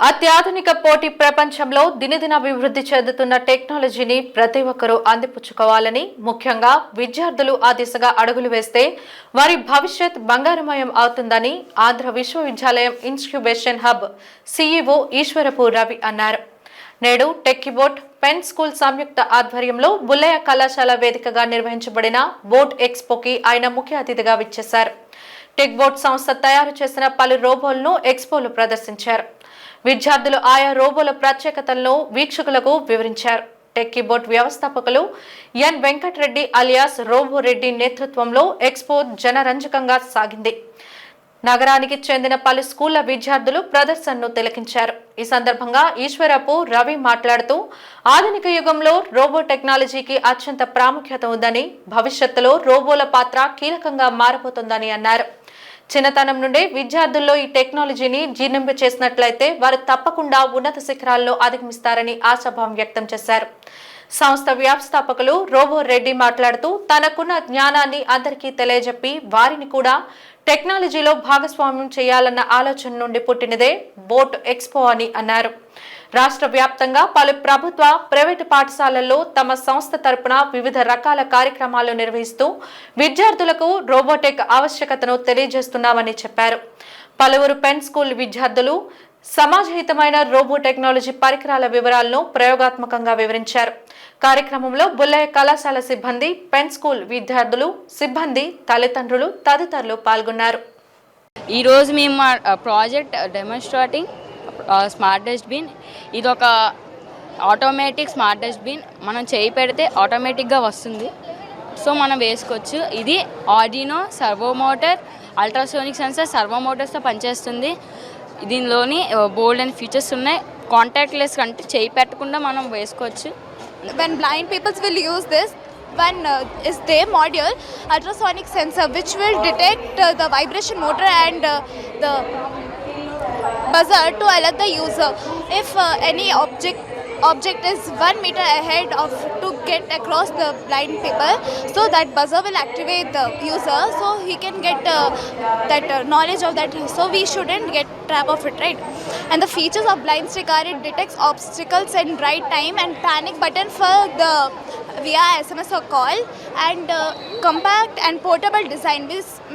అత్యాధునిక పోటీ ప్రపంచంలో దినదిన అభివృద్ధి చెందుతున్న టెక్నాలజీని ప్రతి ఒక్కరూ అందిపుచ్చుకోవాలని, ముఖ్యంగా విద్యార్థులు ఆ దిశగా అడుగులు వేస్తే వారి భవిష్యత్ బంగారమయం అవుతుందని ఆంధ్ర విశ్వవిద్యాలయం ఇన్క్యుబేషన్ హబ్ సీఈఓ ఈశ్వరపు రవి అన్నారు. నేడు టెక్కీబోట్ పెన్ స్కూల్ సంయుక్త ఆధ్వర్యంలో బుల్లయ్య కళాశాల వేదికగా నిర్వహించబడిన బోట్ ఎక్స్పోకి ఆయన ముఖ్య అతిథిగా విచ్చేశారు. టెక్బోట్ సంస్థ తయారు చేసిన పలు రోబోలను ఎక్స్పోలో ప్రదర్శించారు. విద్యార్థులు ఆయా రోబోల ప్రత్యేకతలను వీక్షకులకు వివరించారు. టెక్కీబోట్ వ్యవస్థాపకులు ఎన్ వెంకటరెడ్డి అలియాస్ రోబో రెడ్డి నేతృత్వంలో ఎక్స్పో జనరంజకంగా సాగింది. నగరానికి చెందిన పలు స్కూళ్ల విద్యార్థులు ప్రదర్శనను తిలకించారు. ఈ సందర్భంగా ఈశ్వరపు రవి మాట్లాడుతూ ఆధునిక యుగంలో రోబో టెక్నాలజీకి అత్యంత ప్రాముఖ్యత ఉందని, భవిష్యత్తులో రోబోల పాత్ర కీలకంగా మారబోతోందని అన్నారు. చిన్నతనం నుండే విద్యార్థుల్లో ఈ టెక్నాలజీని జీర్ణింప చేసినట్లయితే వారు తప్పకుండా ఉన్నత శిఖరాల్లో అధిగమిస్తారని ఆశాభావం వ్యక్తం చేశారు. సంస్థ వ్యవస్థాపకులు రోబో రెడ్డి మాట్లాడుతూ తనకున్న జ్ఞానాన్ని అందరికీ తెలియజెప్పి వారిని కూడా టెక్నాలజీలో భాగస్వామ్యం చేయాలన్న ఆలోచన నుండి పుట్టినదే బోట్ ఎక్స్పో అని అన్నారు. రాష్ట్ర వ్యాప్తంగా పలు ప్రభుత్వ, ప్రైవేటు పాఠశాలల్లో తమ సంస్థ తరపున వివిధ రకాల కార్యక్రమాలు నిర్వహిస్తూ విద్యార్థులకు రోబోటిక్ ఆవశ్యకతను తెలియజేస్తున్నామని చెప్పారు. పలువురు పెన్ స్కూల్ విద్యార్థులు సమాజహితమైన రోబో టెక్నాలజీ పరికరాల వివరాలను ప్రయోగాత్మకంగా వివరించారు. కార్యక్రమంలో బుల్లయ్య కళాశాల సిబ్బంది, పెన్ స్కూల్ విద్యార్థులు, సిబ్బంది, తల్లిదండ్రులు తదితరులు పాల్గొన్నారు. ఈరోజు మేము ప్రాజెక్ట్ డెమోన్స్ట్రేటింగ్ స్మార్ట్ డస్ట్బిన్. ఇది ఒక ఆటోమేటిక్ స్మార్ట్ డస్ట్బిన్. మనం చేయి పెడితే ఆటోమేటిక్గా వస్తుంది, సో మనం వేసుకోవచ్చు. ఇది Arduino servo motor, ultrasonic sensor, servo మోటార్స్తో పనిచేస్తుంది. దీనిలోని బోల్డ్ అండ్ ఫీచర్స్ ఉన్నాయి. కాంటాక్ట్లెస్ అంటే చేయి పెట్టకుండా మనం వేసుకోవచ్చు. When blind people will use this, one is their module ultrasonic sensor which will detect the vibration motor and the buzzer to alert the user if any object is 1 meter ahead of to get across the blind people, so that buzzer will activate the user so he can get that knowledge of that, so we shouldn't get trap of it, right? And the features of blind stick are it detects obstacles in right time and panic button for the via SMS or call, and compact and portable design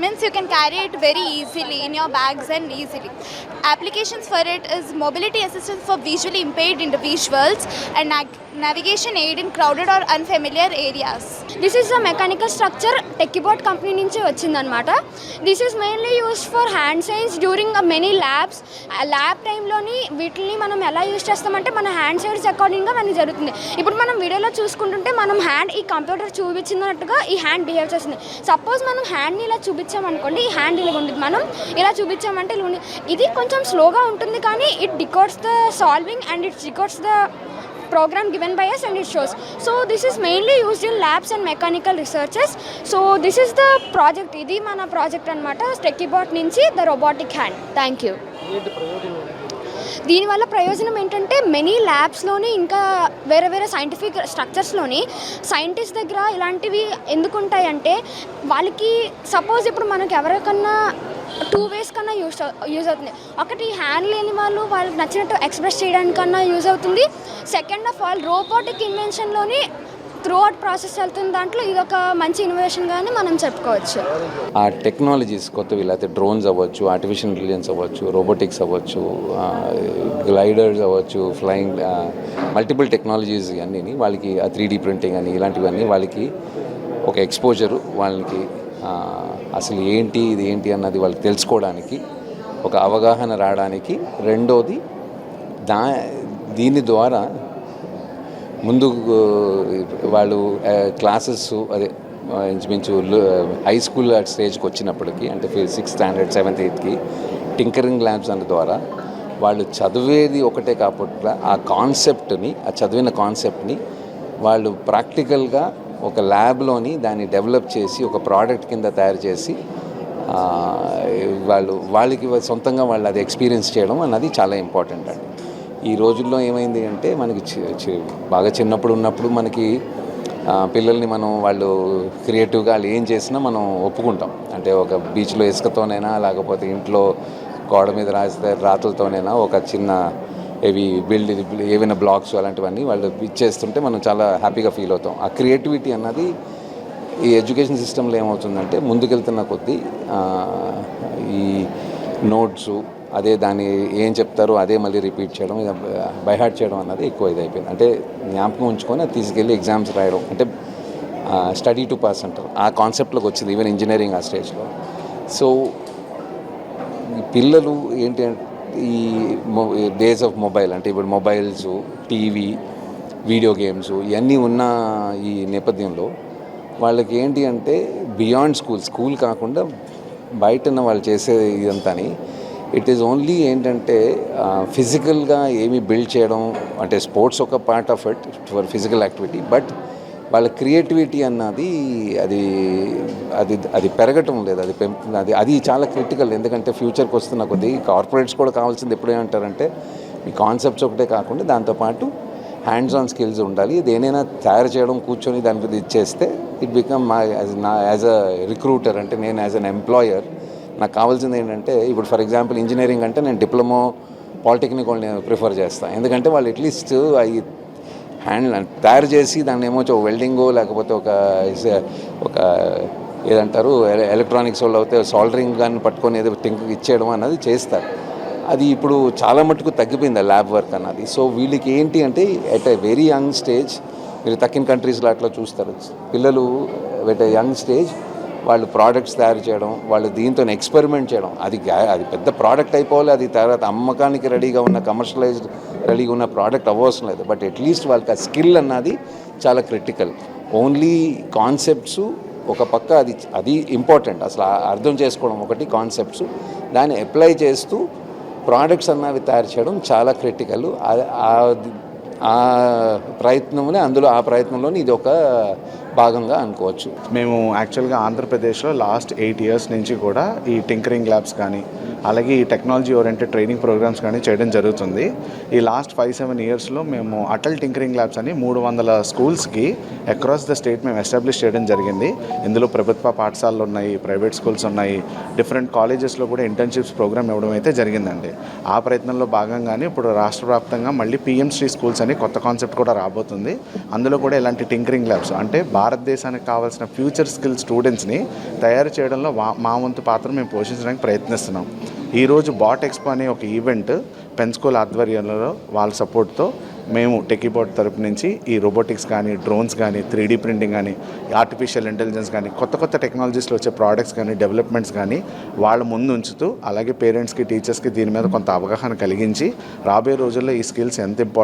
means you can carry it very easily in your bags and easily. Applications for it is mobility assistance for visually impaired individuals and navigation aid in crowded or unfamiliar areas. This is a mechanical structure Techibot company నుంచి వచ్చిందనమాట. This is mainly used for hand signs during many labs. Lab టైంలోని వీటిని మనం ఎలా use చేస్తామంటే మన hand sides అకార్డింగ్గా మనకి జరుగుతుంది. ఇప్పుడు మనం వీడియోలో చూసుకుంటుంటే మనం హ్యాండ్ ఈ కంప్యూటర్ చూపించినట్టుగా ఈ హ్యాండ్ బిహేవ్ చేస్తుంది. సపోజ్ మనం హ్యాండ్ని ఇలా చూపించామనుకోండి, ఈ హ్యాండ్ ఇలా ఉంటుంది. మనం ఇలా చూపించామంటే ఇలా ఇది కొంచెం స్లోగా ఉంటుంది, కానీ it decodes the solving and it records the program given by us and it shows. So this is mainly used in labs and mechanical researches. So this is the project. Idi mana project anamata Techibot nunchi the robotic hand. Thank you. దీనివల్ల ప్రయోజనం ఏంటంటే many ల్యాబ్స్లోని ఇంకా వేరే వేరే scientific స్ట్రక్చర్స్లోని scientist దగ్గర ఇలాంటివి ఎందుకు ఉంటాయంటే వాళ్ళకి సపోజ్ ఇప్పుడు మనకు ఎవరికన్నా 2 ways కన్నా యూజ్ అవుతుంది. ఒకటి హ్యాండ్ లేని వాళ్ళు వాళ్ళకి నచ్చినట్టు ఎక్స్ప్రెస్ చేయడానికన్నా యూజ్ అవుతుంది. సెకండ్ ఆఫ్ ఆల్ రోబోటిక్ ఇన్వెన్షన్లోని త్రూ అవుట్ ప్రాసెస్ వెళ్తున్న దాంట్లో ఇది ఒక మంచి ఇన్నోవేషన్గానే మనం చెప్పుకోవచ్చు. ఆ టెక్నాలజీస్ కొత్తవి, లేకపోతే డ్రోన్స్ అవ్వచ్చు, ఆర్టిఫిషియల్ ఇంటెలిజెన్స్ అవ్వచ్చు, రోబోటిక్స్ అవ్వచ్చు, గ్లైడర్స్ అవ్వచ్చు, ఫ్లయింగ్, మల్టిపుల్ టెక్నాలజీస్ అన్నీ వాళ్ళకి ఆ 3D ప్రింటింగ్ అని ఇలాంటివన్నీ వాళ్ళకి ఒక ఎక్స్పోజరు, వాళ్ళకి అసలు ఇది ఏంటి అన్నది వాళ్ళకి తెలుసుకోవడానికి ఒక అవగాహన రావడానికి. రెండోది దీని ద్వారా ముందు వాళ్ళు క్లాసెస్ ఇంచుమించు హై స్కూల్ స్టేజ్కి వచ్చినప్పటికీ, అంటే 6th standard 7th 8th tinkering labs అనే ద్వారా వాళ్ళు చదివేది ఒకటే కాకుండా ఆ చదివిన కాన్సెప్ట్ని వాళ్ళు ప్రాక్టికల్గా ఒక ల్యాబ్లోని దాన్ని డెవలప్ చేసి ఒక ప్రోడక్ట్ కింద తయారు చేసి వాళ్ళకి సొంతంగా వాళ్ళు అది ఎక్స్పీరియన్స్ చేయడం అన్నది చాలా ఇంపార్టెంట్ అండి. ఈ రోజుల్లో ఏమైంది అంటే మనకి బాగా చిన్నప్పుడు ఉన్నప్పుడు మనకి పిల్లల్ని వాళ్ళు క్రియేటివ్గా వాళ్ళు ఏం చేసినా మనం ఒప్పుకుంటాం. అంటే ఒక బీచ్లో ఇసుకతోనైనా, లేకపోతే ఇంట్లో గోడ మీద రాతలతోనైనా ఒక చిన్న ఏవి ఏవైనా బ్లాగ్స్ అలాంటివన్నీ వాళ్ళు ఇచ్చేస్తుంటే మనం చాలా హ్యాపీగా ఫీల్ అవుతాం. ఆ క్రియేటివిటీ అన్నది ఈ ఎడ్యుకేషన్ సిస్టంలో ఏమవుతుందంటే ముందుకెళ్తున్న కొద్దీ ఈ నోట్సు అదే దాన్ని ఏం చెప్తారో అదే మళ్ళీ రిపీట్ చేయడం, బైహార్ట్ చేయడం అన్నది ఎక్కువ ఇదైపోయింది. అంటే జ్ఞాపకం ఉంచుకొని అది తీసుకెళ్ళి ఎగ్జామ్స్ రాయడం, అంటే స్టడీ టు పాస్ అంటారు, ఆ కాన్సెప్ట్లోకి వచ్చింది ఈవెన్ ఇంజనీరింగ్ ఆ స్టేజ్లో. సో ఈ పిల్లలు ఏంటి అంటే ఈ డేస్ ఆఫ్ మొబైల్, అంటే ఇప్పుడు మొబైల్స్, టీవీ, వీడియో గేమ్స్ ఇవన్నీ ఉన్న ఈ నేపథ్యంలో వాళ్ళకి ఏంటి అంటే బియాండ్ స్కూల్ కాకుండా బయటన వాళ్ళు చేసే ఇదంతాని ఇట్ ఈజ్ ఓన్లీ ఏంటంటే ఫిజికల్గా ఏమి బిల్డ్ చేయడం, అంటే స్పోర్ట్స్ ఒక part of it for physical activity, but వాళ్ళ క్రియేటివిటీ అన్నది అది అది అది పెరగటం లేదు, అది చాలా క్రిటికల్. ఎందుకంటే ఫ్యూచర్కి వస్తున్న కొద్దీ కార్పొరేట్స్ కూడా కావాల్సింది ఎప్పుడు ఏమంటారంటే ఈ కాన్సెప్ట్స్ ఒకటే కాకుండా దాంతోపాటు హ్యాండ్స్ ఆన్ స్కిల్స్ ఉండాలి. దేనైనా తయారు చేయడం, కూర్చొని దాని మీద ఇచ్చేస్తే it become as a recruiter, అంటే నేను యాజ్ అన్ ఎంప్లాయర్ నాకు కావాల్సింది ఏంటంటే ఇప్పుడు ఫర్ ఎగ్జాంపుల్ ఇంజనీరింగ్ అంటే నేను డిప్లొమా, పాలిటెక్నిక్ వాళ్ళని ప్రిఫర్ చేస్తాను. ఎందుకంటే వాళ్ళు అట్లీస్ట్ అవి తయారు చేసి దాన్ని ఏమో వెల్డింగో లేకపోతే ఒక ఏదంటారు ఎలక్ట్రానిక్స్ వాళ్ళు అయితే సాల్డరింగ్ కానీ పట్టుకొని ఏదో టింక్ ఇచ్చేయడం అన్నది చేస్తారు. అది ఇప్పుడు చాలా మటుకు తగ్గిపోయింది ఆ ల్యాబ్ వర్క్ అన్నది. సో వీళ్ళకి ఏంటి అంటే at a very young stage, మీరు తక్కిన కంట్రీస్లో అట్లా చూస్తారు, పిల్లలు ఎట్ ఎ యంగ్ స్టేజ్ వాళ్ళు ప్రోడక్ట్స్ తయారు చేయడం, వాళ్ళు దీంతో ఎక్స్పెరిమెంట్ చేయడం, అది పెద్ద ప్రోడక్ట్ అయిపోవాలి, అది తర్వాత అమ్మకానికి రెడీగా ఉన్న కమర్షియలైజ్డ్ రెడీగా ఉన్న ప్రోడక్ట్ అవ్వవసరం లేదు, బట్ అట్లీస్ట్ వాళ్ళకి ఆ స్కిల్ అన్నది చాలా క్రిటికల్. ఓన్లీ కాన్సెప్ట్స్ ఒక పక్క అది ఇంపార్టెంట్, అసలు అర్థం చేసుకోవడం ఒకటి, కాన్సెప్ట్స్ దాన్ని అప్లై చేస్తూ ప్రోడక్ట్స్ అన్నవి తయారు చేయడం చాలా క్రిటికల్. ఆ ప్రయత్నంలోని ఇది ఒక భాగంగా అనుకోవచ్చు. మేము యాక్చువల్గా ఆంధ్రప్రదేశ్లో లాస్ట్ 8 years నుంచి కూడా ఈ టింకరింగ్ ల్యాబ్స్ కానీ అలాగే ఈ టెక్నాలజీ ఓరియంటెడ్ ట్రైనింగ్ ప్రోగ్రామ్స్ కానీ చేయడం జరుగుతుంది. ఈ లాస్ట్ 5-7 yearsలో మేము అటల్ టింకరింగ్ ల్యాబ్స్ అని 300 స్కూల్స్కి అక్రాస్ ద స్టేట్ మేము ఎస్టాబ్లిష్ చేయడం జరిగింది. ఇందులో ప్రభుత్వ పాఠశాలలు ఉన్నాయి, ప్రైవేట్ స్కూల్స్ ఉన్నాయి, డిఫరెంట్ కాలేజెస్లో కూడా ఇంటర్న్షిప్స్ ప్రోగ్రామ్ ఇవ్వడం అయితే జరిగిందండి. ఆ ప్రయత్నంలో భాగంగానే ఇప్పుడు రాష్ట్ర వ్యాప్తంగా మళ్ళీ పిఎం శ్రీ స్కూల్స్ అని కొత్త కాన్సెప్ట్ కూడా రాబోతుంది. అందులో కూడా ఇలాంటి టింకరింగ్ ల్యాబ్స్, అంటే భారతదేశానికి కావాల్సిన ఫ్యూచర్ స్కిల్ స్టూడెంట్స్ని తయారు చేయడంలో మా వంతు పాత్ర మేము పోషించడానికి ప్రయత్నిస్తున్నాం. ఈరోజు బాట్ ఎక్స్పో అనే ఒక ఈవెంట్ పెన్స్కూల్ ఆధ్వర్యంలో వాళ్ళ సపోర్ట్తో మేము టెకీబోర్డ్ తరపు నుంచి ఈ రోబోటిక్స్ కానీ, డ్రోన్స్ కానీ, 3D ప్రింటింగ్ కానీ, ఆర్టిఫిషియల్ ఇంటెలిజెన్స్ కానీ, కొత్త టెక్నాలజీస్లో వచ్చే ప్రోడక్ట్స్ కానీ, డెవలప్మెంట్స్ కానీ వాళ్ళ ముందు ఉంచుతూ, అలాగే పేరెంట్స్కి, టీచర్స్కి దీని మీద కొంత అవగాహన కలిగించి రాబోయే రోజుల్లో ఈ స్కిల్స్ ఎంత ఇంపార్టెంట్